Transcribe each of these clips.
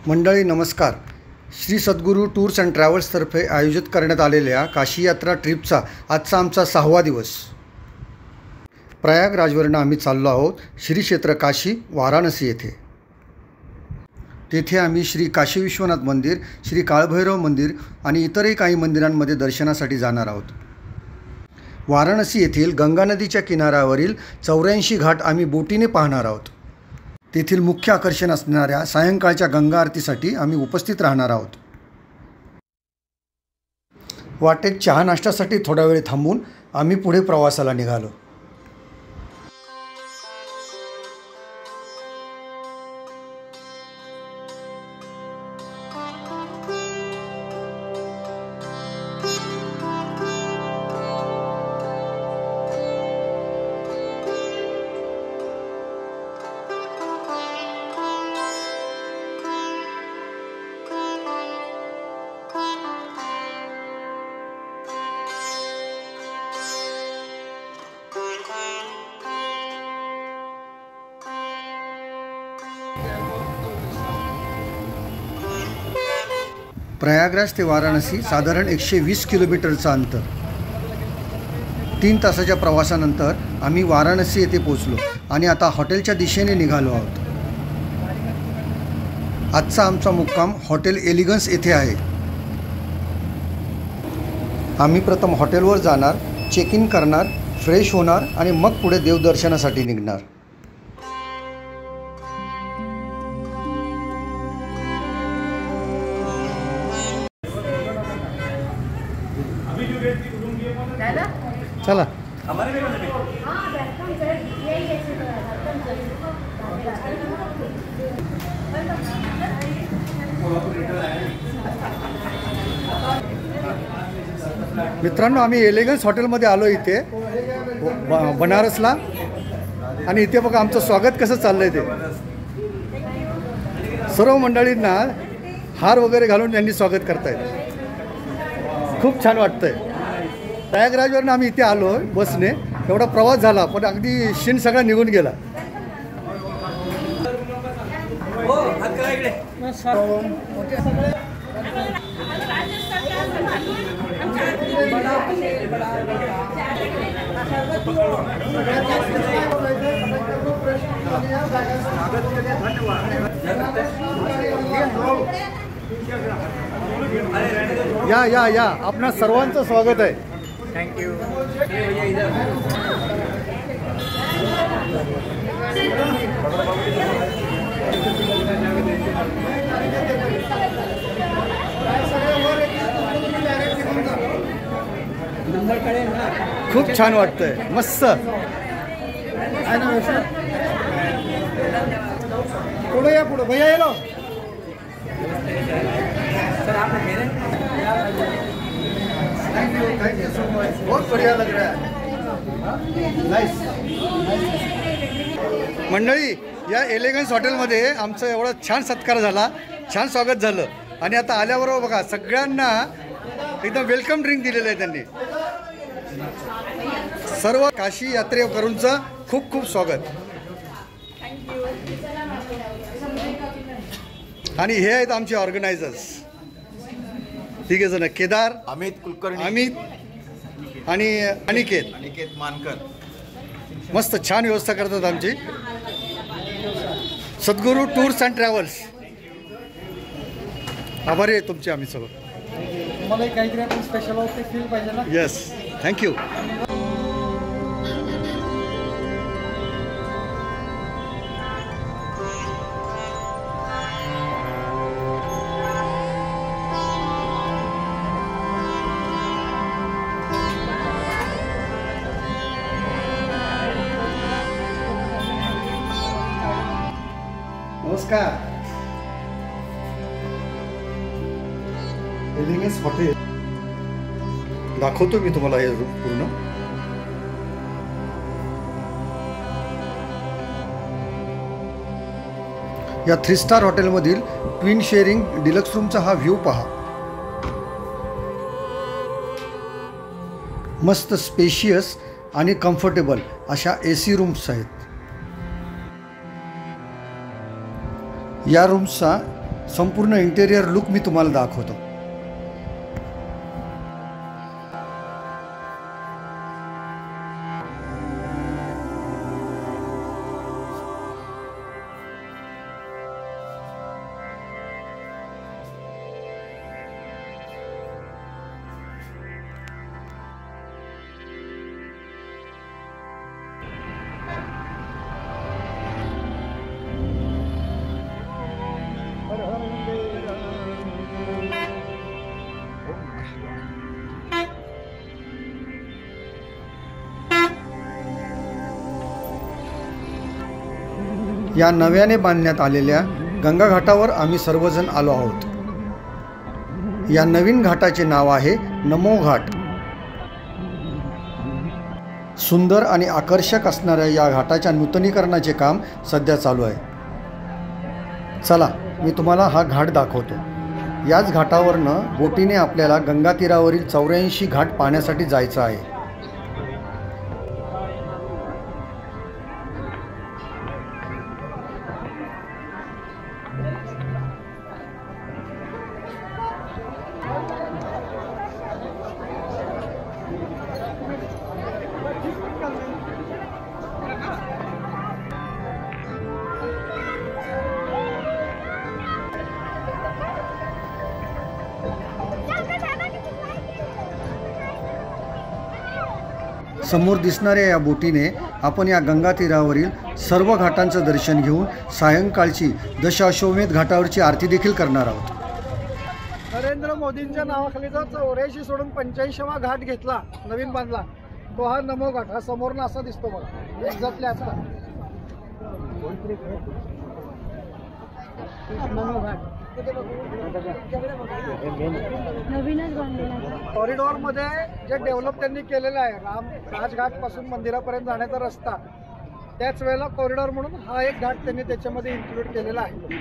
मंडळी नमस्कार. श्री सद्गुरू tours and ट्रॅव्हल्सतर्फे आयोजित करण्यात आलेल्या काशी यात्रा ट्रिपचा आजचा आमचा 6वा दिवस. प्रयागराजवरून आम्ही चाललो आहोत श्री क्षेत्र काशी वाराणसी येथे. तेथे आम्ही श्री काशी विश्वनाथ मंदिर, श्री काळभैरव मंदिर आणि इतरही काही मंदिरांमध्ये दर्शनासाठी जाणार आहोत. वाराणसी येथील गंगा नदीच्या किनाऱ्यावरील 84 घाट आम्ही बोटीने पाहणार आहोत. तेथील मुख्य आकर्षण असणाऱ्या सायंकाळच्या गंगा आरतीसाठी आम्ही उपस्थित राहणार आहोत. वाटेत चहा नाश्त्यासाठी थोडा वेळ थांबून आम्ही पुढे प्रवासाला निघालो. प्रयागराज ते वाराणसी साधारण 120 किलोमीटरचं अंतर. 3 तासाच्या प्रवासानंतर आम्ही वाराणसी येथे पोहोचलो आणि आता हॉटेलच्या दिशेने निघालो आहोत. आजचा आमचा मुक्काम हॉटेल एलिगन्स येथे आहे. आम्ही प्रथम हॉटेलवर जाणार, चेक इन करणार, फ्रेश होणार आणि मग पुढे देवदर्शनासाठी निघणार. चला. मित्रांनो, आम्ही एलिगन्स हॉटेलमध्ये आलो इथे बनारसला. आणि इथे बघा आमचं स्वागत कसं चाललंय ते. सर्व मंडळींना हार वगैरे घालून त्यांनी स्वागत करतायत. खूप छान वाटतंय. प्रयागराजवरून आम्ही इथे आलो बसने. एवढा प्रवास झाला पण अगदी शिन सगळा निघून गेला. या या या आपणा सर्वांचं स्वागत आहे. Thank you. खूप छान वाटतंय. मस्त. पुढे या, पुढे भैया येलो. सर आप मेरे थैंक यू सो मच. बहुत बढ़िया लग रहा है. नाइस. मंडळी, या एलिगन्स हॉटेलमध्ये आमचं एवढा छान सत्कार झाला, छान स्वागत झालं. आणि आता आल्याबरोबर बघा सगळ्यांना एकदम वेलकम ड्रिंक दिलेलं आहे त्यांनी. सर्व काशी यात्रेकरूंचं खूप खूप स्वागत. आणि हे आहेत आमचे ऑर्गनायझर्स. ठीक आहे जण, केदार, अमित कुलकर्णी, अमित आणि अनिकेत मानकर. मस्त छान व्यवस्था करतात आमची सद्गुरू टूर्स अँड ट्रॅव्हल्स. आभारी आहे तुमचे आम्ही सगळं. मला काहीतरी आपण स्पेशल फील पाहिजे ना. Yes, thank you. नमस्कार. एलिगन्स हॉटेल दाखवतो मी तुम्हाला हे पूर्ण. या 3 स्टार हॉटेलमधील ट्विन शेअरिंग डिलक्स रूमचा हा व्ह्यू पहा. मस्त स्पेशियस आणि कम्फर्टेबल अशा AC रूम्स आहेत. या रूम्सचा संपूर्ण इंटेरियर लुक मी तुम्हाला दाखवतो. या नव्याने बांधण्यात आलेल्या गंगा घाटावर आम्ही सर्वजण आलो आहोत. या नवीन घाटाचे नाव आहे नमो घाट. सुंदर आणि आकर्षक असणाऱ्या या घाटाच्या नूतनीकरणाचे काम सध्या चालू आहे. चला मी तुम्हाला हा घाट दाखवतो. याच घाटावरनं बोटीने आपल्याला गंगा तीरावरील 84 घाट पाहण्यासाठी जायचं आहे. समोर दिसणाऱ्या या बोटीने आपण या गंगा तीरावरील सर्व घाटांचं दर्शन घेऊन सायंकाळची दशाश्वमेध घाटावरची आरती देखील करणार आहोत. नरेंद्र मोदींच्या नावाखाली जो 84 सोडून 85वा घाट घेतला, नवीन बांधला, तो हा नमो घाट. हा समोरनं असा दिसतो बघा, एक्झॅक्टली असा नमो घाट. कॉरिडॉर मध्ये जे डेव्हलप त्यांनी केलेलं आहे, राजघाट पासून मंदिरापर्यंत जाण्याचा रस्ता, त्याच वेळेला कॉरिडॉर म्हणून हा एक घाट त्यांनी त्याच्यामध्ये इन्क्लूड केलेला आहे.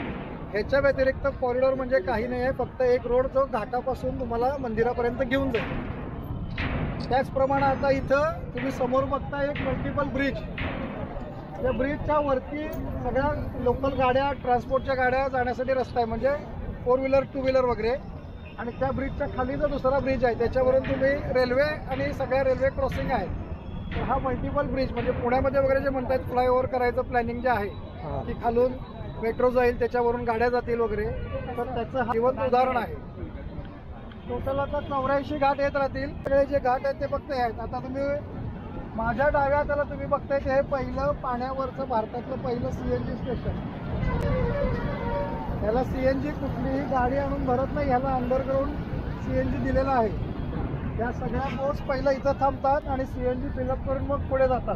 ह्याच्या व्यतिरिक्त कॉरिडॉर म्हणजे काही नाही आहे, फक्त एक रोड जो घाटापासून तुम्हाला मंदिरापर्यंत घेऊन जाईल. त्याचप्रमाणे आता इथं तुम्ही समोर बघता एक मल्टिपल ब्रिज. त्या ब्रिजच्या वरती सगळ्या लोकल गाड्या, ट्रान्सपोर्टच्या गाड्या जाण्यासाठी रस्ता आहे, म्हणजे 4 व्हीलर 2 व्हीलर वगैरे. आणि त्या ब्रिजच्या खाली जो दुसरा ब्रिज आहे त्याच्यावरून तुम्ही रेल्वे आणि सगळ्या रेल्वे क्रॉसिंग आहेत. तर हा मल्टिपल ब्रिज म्हणजे पुण्यामध्ये वगैरे जे म्हणतात फ्लायओव्हर करायचं प्लॅनिंग जे आहे की खालून मेट्रो जाईल, त्याच्यावरून गाड्या जातील वगैरे, तर त्याचं हा जिवंत उदाहरण आहे. टोटल आता 84 घाट येत राहतील. सगळे जे घाट आहेत ते फक्त हे आहेत. आता तुम्ही माझ्या डाव्या हाताला तुम्ही बघताय ते हे पहिलं पाण्यावरचं भारतातलं पहिलं CNG स्टेशन. याला CNG कुठलीही गाडी आणून भरत नाही, ह्याला अंडरग्राऊंड CNG दिलेला आहे. या सगळ्या बोट्स पहिलं इथं थांबतात आणि CNG फिलअप करून मग पुढे जातात.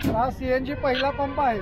हा CNG पहिला पंप आहे.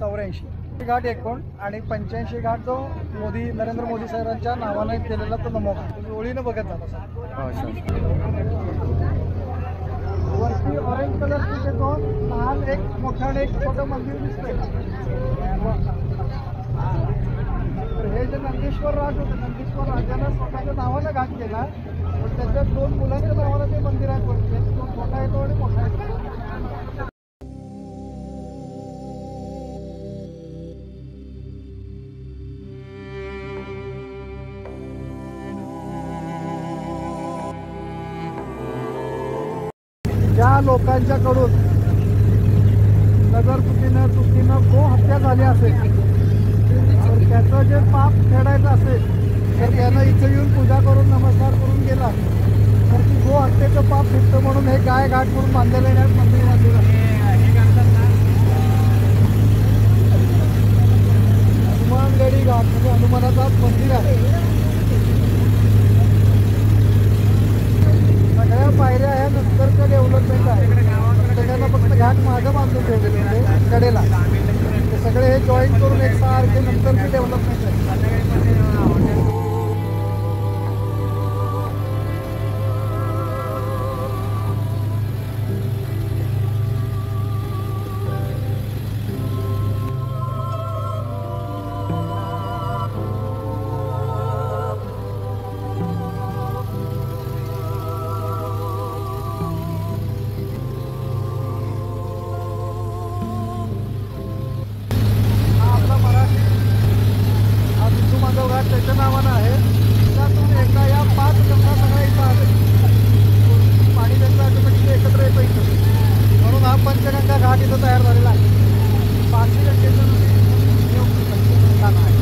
84 घाट एकूण आणि 85 घाट जो नरेंद्र मोदी साहेबांच्या नावाने केलेला तो नमो घाट. तुम्ही ओळीनं बघत जाता. वरती ऑरेंज कलरचे दोन लहान एक मोठं आणि एक छोटं मंदिर दिसतंय. तर हे जे नंदीश्वर राज होते, नंदीश्वर राजानं स्वतःच्या नावानं घाट केला, पण त्याच्या दोन मुलांच्या नावानं ते मंदिर आहे. वरती तो छोटा येतो आणि मोठा येतो. ज्या लोकांच्याकडून नगर चुकीनं गो हत्या झाली असेल तर त्याचं जे पाप फेडायचं असेल तर त्यानं इथे येऊन पूजा करून नमस्कार करून गेला तर ती गो हत्येचं पाप फिटतं म्हणून हे गाय घाट म्हणून बांधलेलं आहे मंदिर बांधलेलं हनुमानगडी घाट म्हणजे हनुमानाचा मंदिर आहे. सगळ्या पायऱ्या ह्या नंतरचं डेव्हलपमेंट आहे. सगळ्यांना फक्त घाट मागं बांधून ठेवलेले होते कडेला. ते सगळे हे जॉईन करून एक सारखे नंतरची डेव्हलपमेंट आहे. त्याच्या नावानं आहे. त्यातून एकदा या 5 गंगा सगळ्या इथं आले. पाणी त्यांचं ऑटोमॅटिकली एकत्र येतं इथं, म्हणून हा पंचगंगा घाट इथं तयार झालेला आहे. 5 गंगेचं स्थान आहे.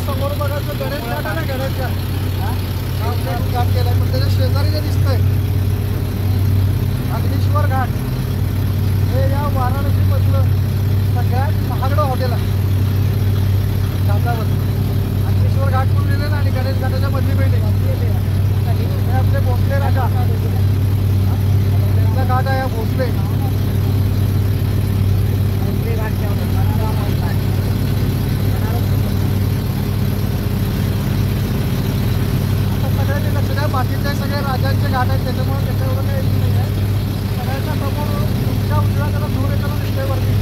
समोर बघायचं गणेश घाट आहे ना, गणेश घाट केलाय, पण त्याच्या शेजारी जे दिसतंय अग्नीश्वर घाट हे या वाराणसीमधलं सगळ्यात महागडं हॉटेल आहे. घाटावर अग्नीश्वर घाट म्हणून लिहिलं ना आणि गणेश घाटाच्या मधली बिल्डिंग हे आपले भोसले राजा त्यांचा घाट आहे. भोसले सगळ्या बाकीच्या सगळ्या राजांचे घाट आहेत त्याच्यामुळे त्याच्या एवढं काही नाही आहे. सगळ्यांच्या समोर तुमच्या उजव्या त्याला दूर येताना दिसतोय वरती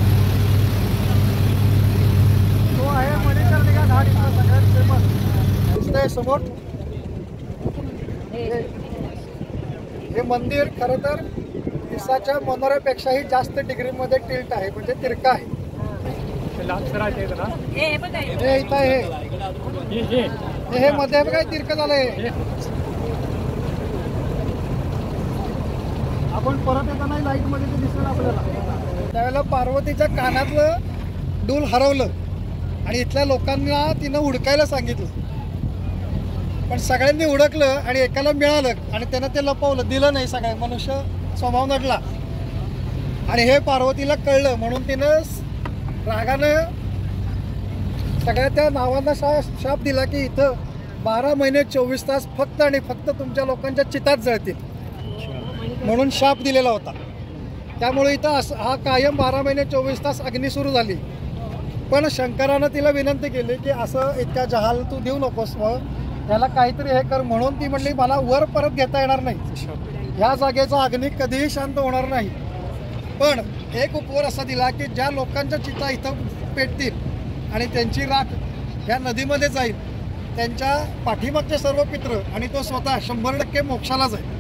तो आहे मणिकर्णिका घाट. इथं सगळ्यात फेमस दिसतंय समोर. हे मंदिर खरं तर दिसाच्या मनोऱ्यापेक्षाही जास्त डिग्रीमध्ये टिल्ट आहे, म्हणजे तिरका आहे. हे इथं हे मध्ये काय तिरकं झालंय. आपण परत येताना लाईट मध्ये ते दिसलं आपल्याला. त्यावेळेला पार्वतीच्या कानातलं डूल हरवलं आणि इथल्या लोकांना तिनं हुडकायला सांगितलं, पण सगळ्यांनी हुडकलं आणि एकाला मिळालं आणि त्यानं ते लपवलं, दिलं नाही. सगळ्या मनुष्य स्वभाव नडला आणि हे पार्वतीला कळलं म्हणून तिनं रागानं सगळ्या त्या नावांना शाप दिला की इथं 12 महिने 24 तास फक्त आणि फक्त तुमच्या लोकांच्या चितात जळतील म्हणून शाप दिलेला होता. त्यामुळे इथं हा कायम 12 महिने 24 तास अग्नी सुरू झाली. पण शंकरानं तिला विनंती केली की असं इतका जहाल तू देऊ नकोस, मग त्याला काहीतरी हे कर. म्हणून ती म्हणली मला वर परत घेता येणार नाही, ह्या जागेचा अग्नी कधीही शांत होणार नाही. पण एक उपवर असा दिला की ज्या लोकांच्या चिता इथं पेटतील आणि त्यांची राख ह्या नदीमध्ये जाईल, त्यांच्या पाठीमागचे सर्व पित्र आणि तो स्वतः 100% मोक्षाला जाईल.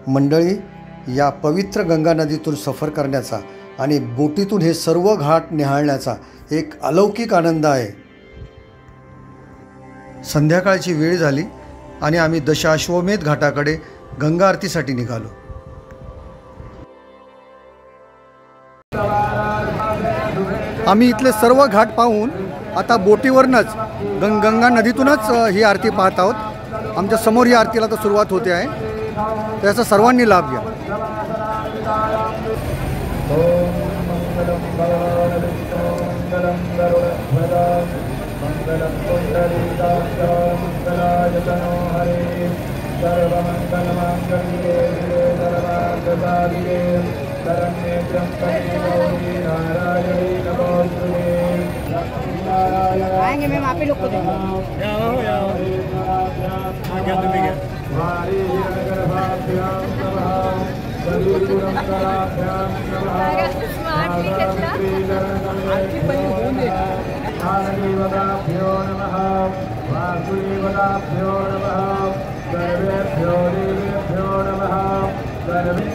मंडळी, या पवित्र गंगा नदीतून सफर करण्याचा आणि बोटीतून हे सर्व घाट निहाळण्याचा एक अलौकिक आनंद आहे. संध्याकाळची वेळ झाली आणि आम्ही दशाश्वमेध घाटाकडे गंगा आरतीसाठी निघालो. आम्ही इथले सर्व घाट पाहून आता बोटीवरनंच गंगा नदीतूनच ही आरती पाहत आहोत. आमच्या समोर ही आरतीला तर सुरुवात होते आहे. त्याचा सर्वांनी लाभ घ्या. आएंगे मैम, आप ही लोग को देंगे.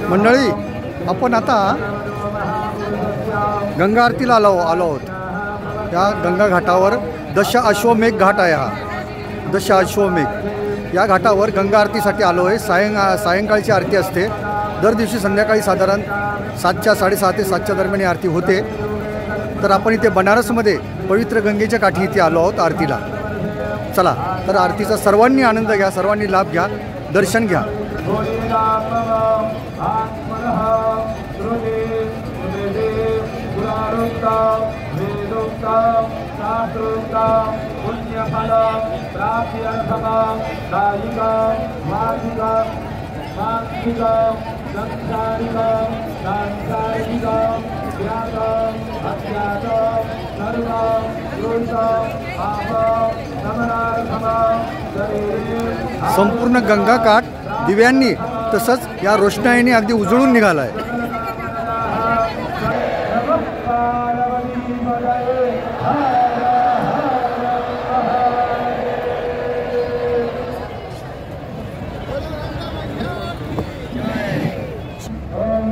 मंडळी, आपण आता गंगा आरतीला आलो आहोत. या गंगा घाटावर दशाश्वमेध घाट आहे. हा दशाश्वमेध या घाटावर गंगा आरतीसाठी आलो आहे. सायंकाळची आरती असते. दर दिवशी संध्याकाळी साधारण 6:30 ते 7 दरम्यान ही आरती होते. तर आपण इथे बनारसमध्ये पवित्र गंगेच्या काठी इथे आलो आहोत आरतीला. चला तर आरतीचा सर्वांनी आनंद घ्या, सर्वांनी लाभ घ्या, दर्शन घ्या. संपूर्ण गंगाकाठ दिव्यांनी तसंच या रोषणाईने अगदी उजळून निघाला आहे. Om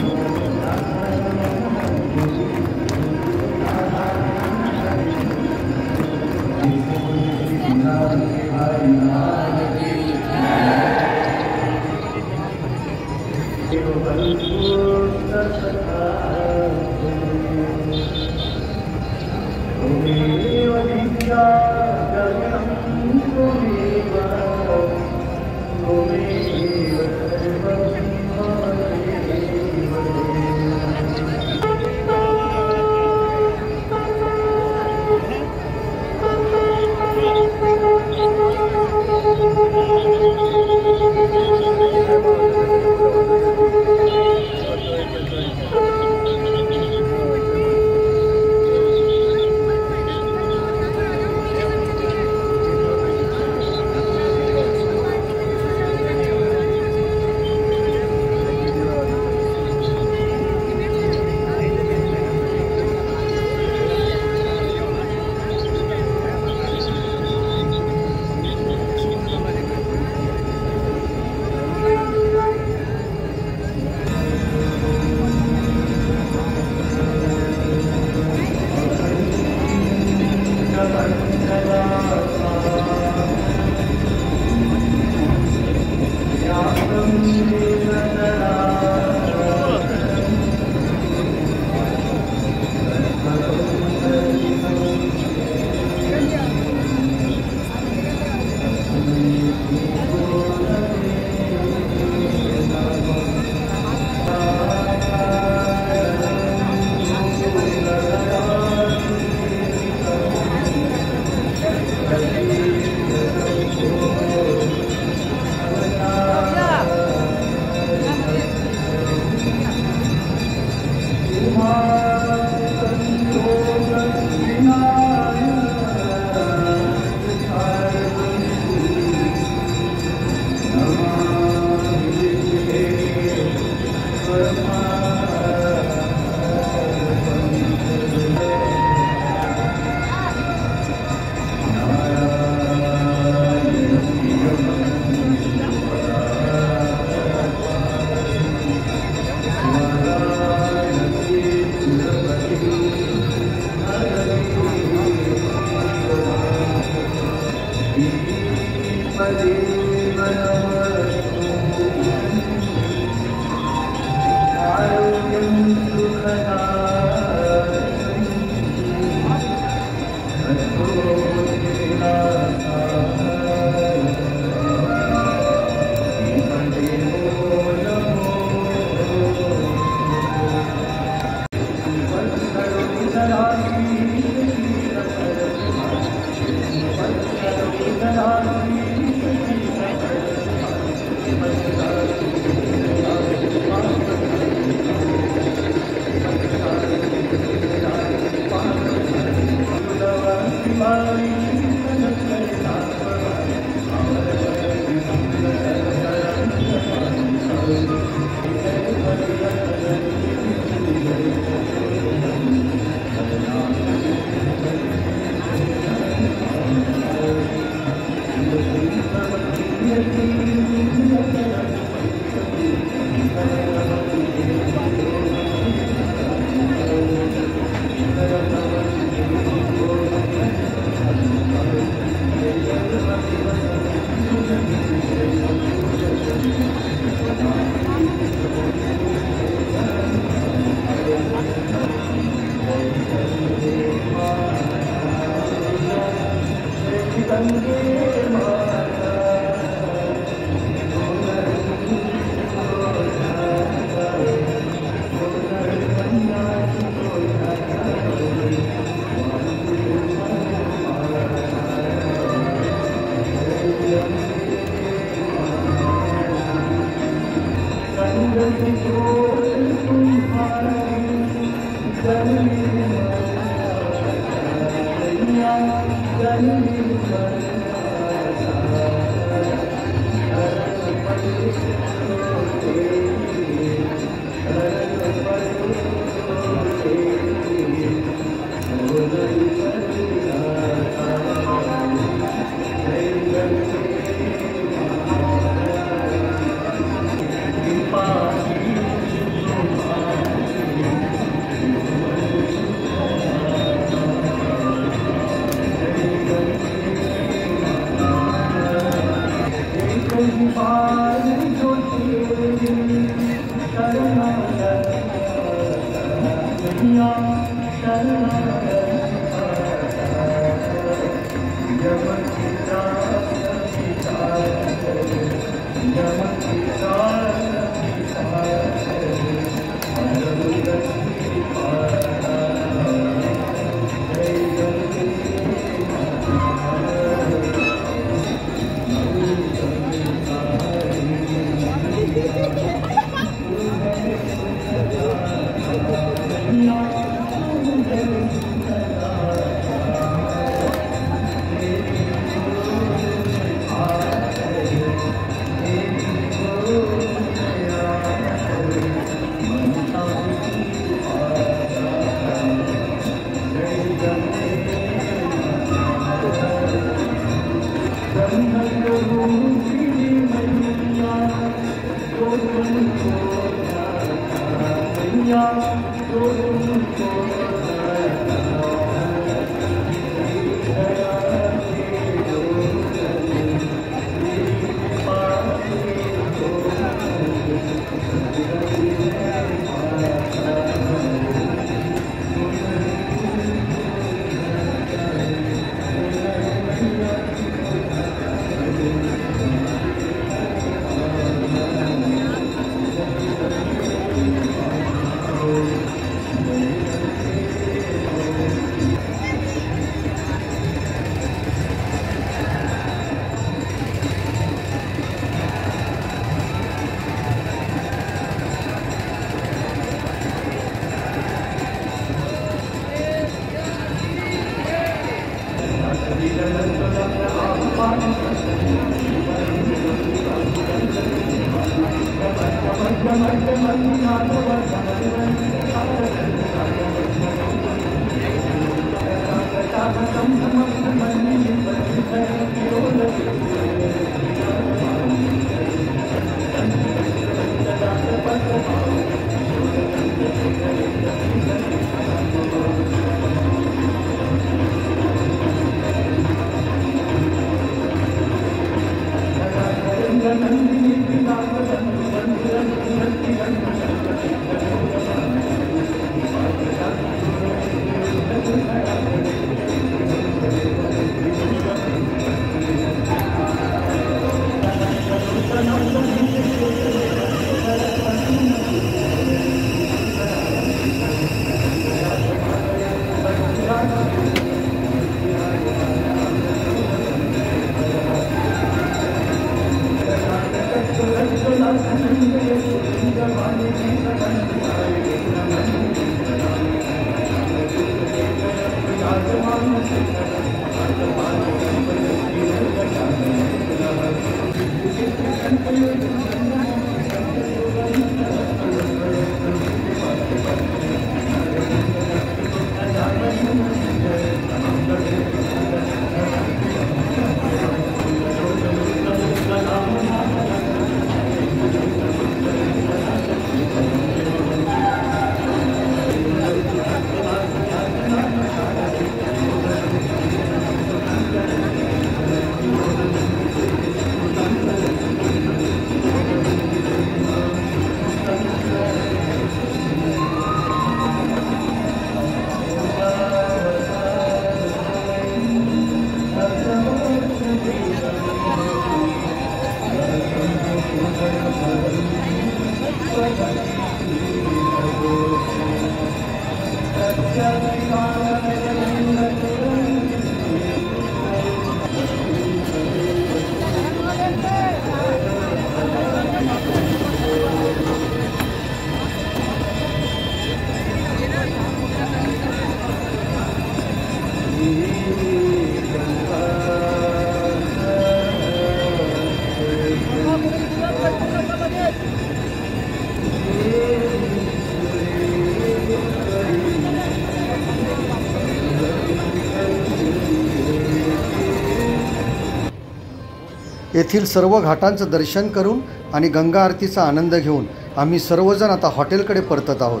येथील सर्व घाटांचं दर्शन करून आणि गंगा आरतीचा आनंद घेऊन आम्ही सर्वजण आता हॉटेलकडे परतत आहोत.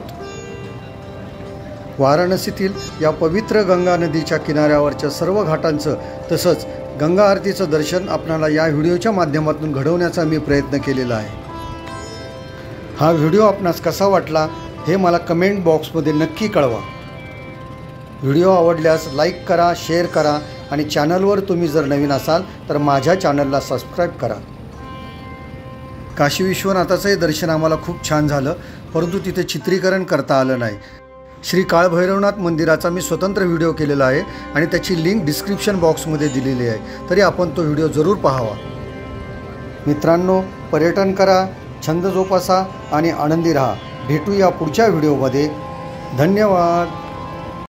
वाराणसीतील या पवित्र गंगा नदीच्या किनाऱ्यावरच्या सर्व घाटांचं तसंच गंगा आरतीचं दर्शन आपणाला या व्हिडिओच्या माध्यमातून घडवण्याचा मी प्रयत्न केलेला आहे. हा व्हिडिओ आपणास कसा वाटला हे मला कमेंट बॉक्समध्ये नक्की कळवा. व्हिडिओ आवडल्यास लाईक करा, शेअर करा आणि चॅनलवर तुम्ही जर नवीन असाल तर माझ्या चॅनलला सबस्क्राईब करा. काशी विश्वनाथाचंही दर्शन आम्हाला खूप छान झालं, परंतु तिथे चित्रीकरण करता आलं नाही. श्री काळभैरवनाथ मंदिराचा मी स्वतंत्र व्हिडिओ केलेला आहे आणि त्याची लिंक डिस्क्रिप्शन बॉक्समध्ये दिलेली आहे, तरी आपण तो व्हिडिओ जरूर पाहावा. मित्रांनो, पर्यटन करा, छंद जोपासा आणि आनंदी राहा. भेटूया पुढच्या व्हिडिओमध्ये. धन्यवाद.